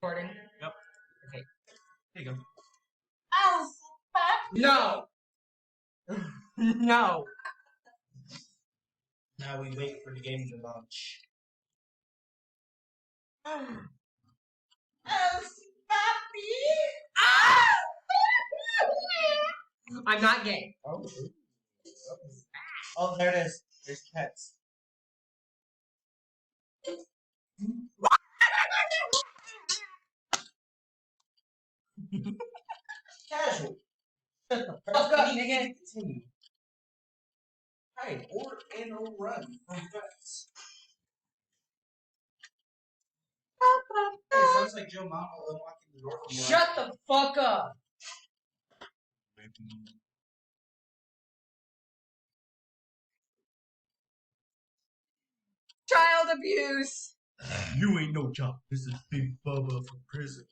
Recording? Yep. Okay. There you go. Oh, no! No! Now we wait for the game to launch. Oh, ah! I'm not gay. Oh, there it is. There's cats. Casual. Shut the fuck up, nigga. Continue. Hide or run from threats. Hey, it sounds like Joe Mama unlocking the door. Shut the fuck up! Child abuse! You ain't no child. This is Big Bubba from prison.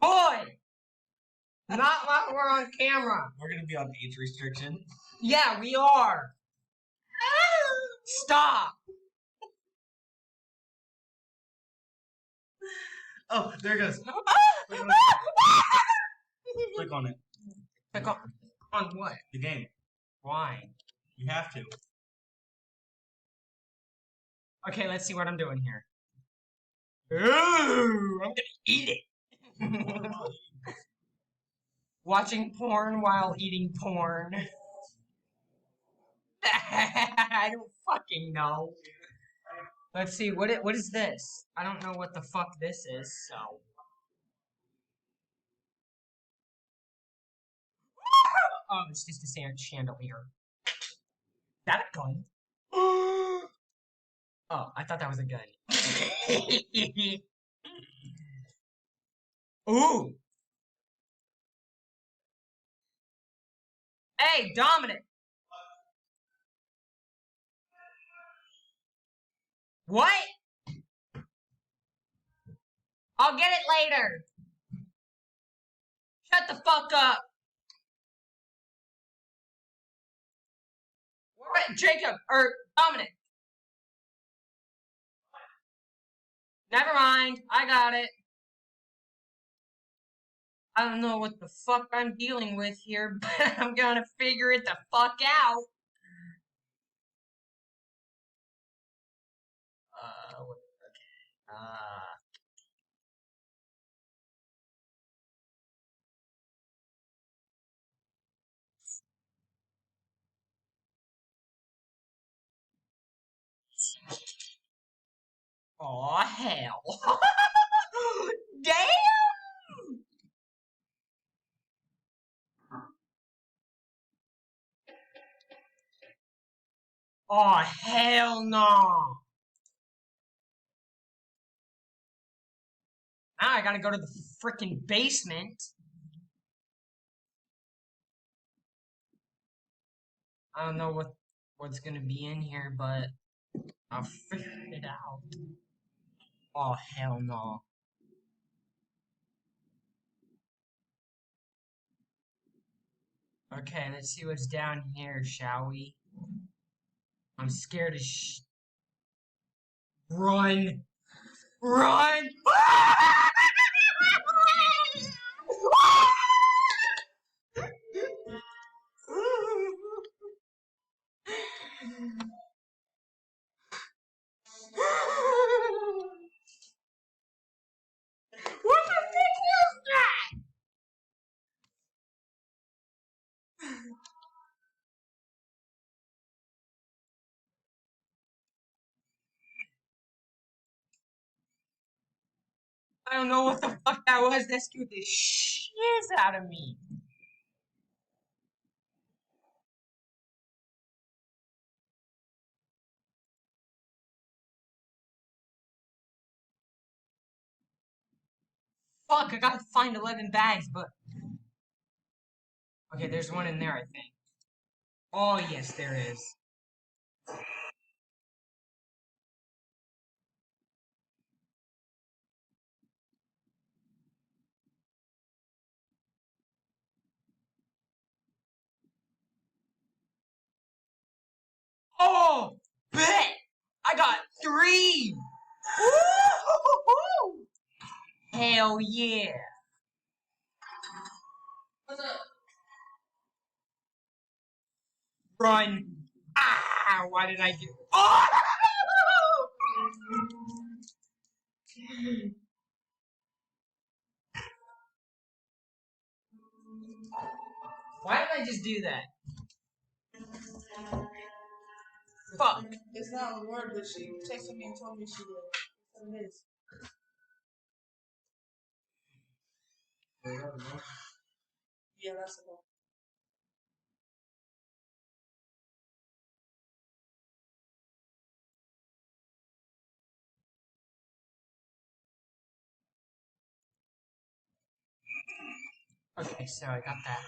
Boy! Not while we're on camera. We're gonna be on age restriction. Yeah, we are. Stop! Oh, there it goes. Click on it. Click on what? The game. Why? You have to. Okay, let's see what I'm doing here. Ooh, I'm gonna eat it. Watching porn while eating porn. I don't fucking know. Let's see, what is this? I don't know what the fuck this is, so. Oh, it's just a chandelier. Is that a gun? Oh, I thought that was a gun. Ooh. Hey, Dominic. What? I'll get it later. Shut the fuck up. Wait, Jacob, or Dominic. Never mind. I got it. I don't know what the fuck I'm dealing with here, but I'm gonna figure it the fuck out. Okay. Aw, hell. Damn! Aw, hell no! Now I gotta go to the frickin' basement. I don't know what's gonna be in here, but I'll figure it out. Oh, hell no. Okay, let's see what's down here, shall we? I'm scared as Run! Run! What the fuck was that? I don't know what the fuck that was. That scared the shiz out of me. Fuck, I gotta find 11 bags, but... Okay, there's one in there, I think. Oh, yes, there is. Oh, bet! I got 3! Woo-hoo-hoo-hoo! Hell yeah! What's up? Run! Ah! Why did I do? Oh! Why did I just do that? Fuck. It's not a word, but she texted me and told me she did. That's what it is. Yeah, that's the one. Okay, so I got that.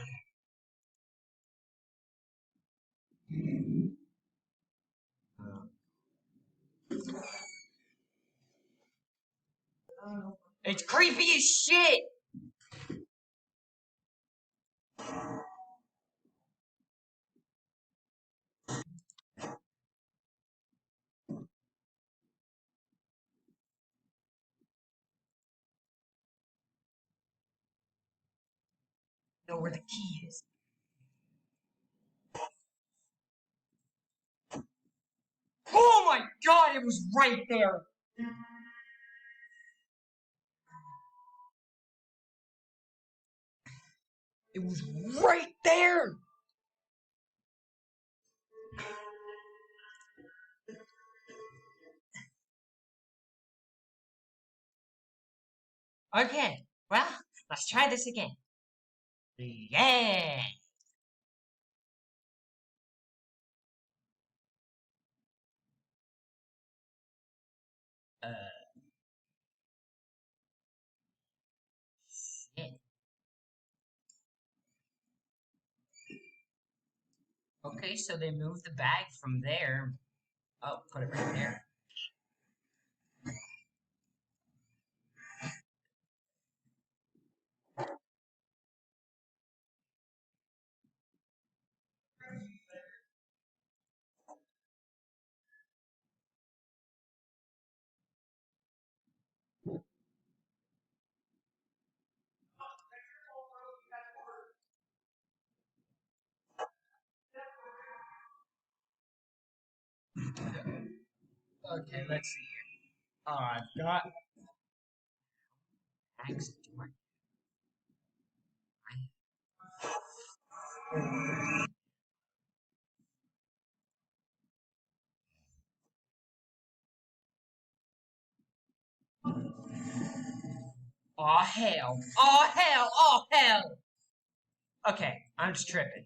I don't know. It's creepy as shit! Know where the key is. Oh my god, it was right there! It was right there! Okay, well, let's try this again. Yeah! Shit. Okay, so they moved the bag from there. Oh, put it right there. Okay, let's see here. I've got bags. Oh hell! Oh hell! Oh hell! Okay, I'm just tripping.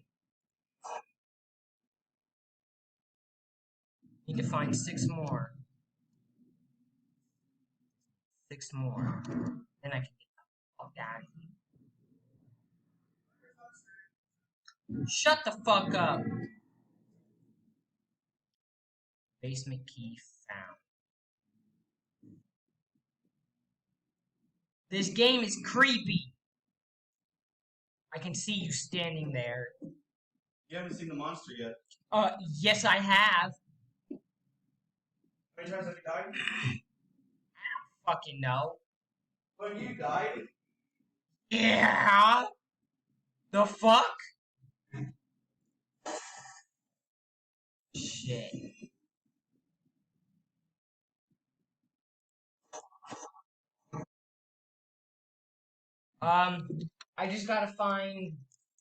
Need to find 6 more. 6 more. Then I can get the fuck out of here. Shut the fuck up! Basement key found. This game is creepy. I can see you standing there. You haven't seen the monster yet. Yes I have. How many times have you died? Fucking no. When you died? Yeah. The fuck? Shit. I just gotta find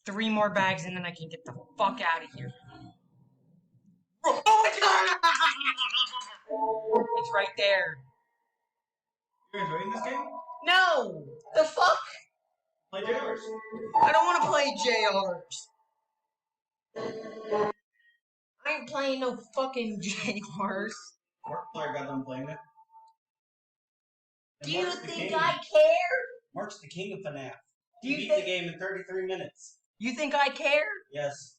3 more bags and then I can get the fuck out of here. Oh my god! It's right there. You enjoying this game? No! The fuck? Play Jailers. I don't wanna play JRs. I ain't playing no fucking JRs. Markiplier got done playing it. Do you think I care? Mark's the king of FNAF. Do He you beat think the game in 33 minutes. you think I care? Yes.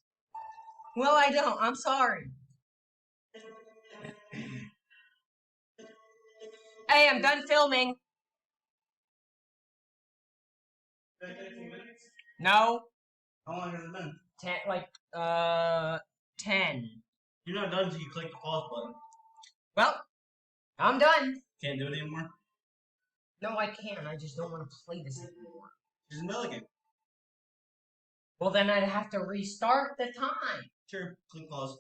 Well, I don't. I'm sorry. Hey, I'm done filming. Been 15 minutes? No. How long has it been? 10, 10. You're not done until you click the pause button. Well, I'm done. Can't do it anymore. No, I can. I just don't want to play this anymore. There's another game. Well, then I'd have to restart the time. Sure, click pause.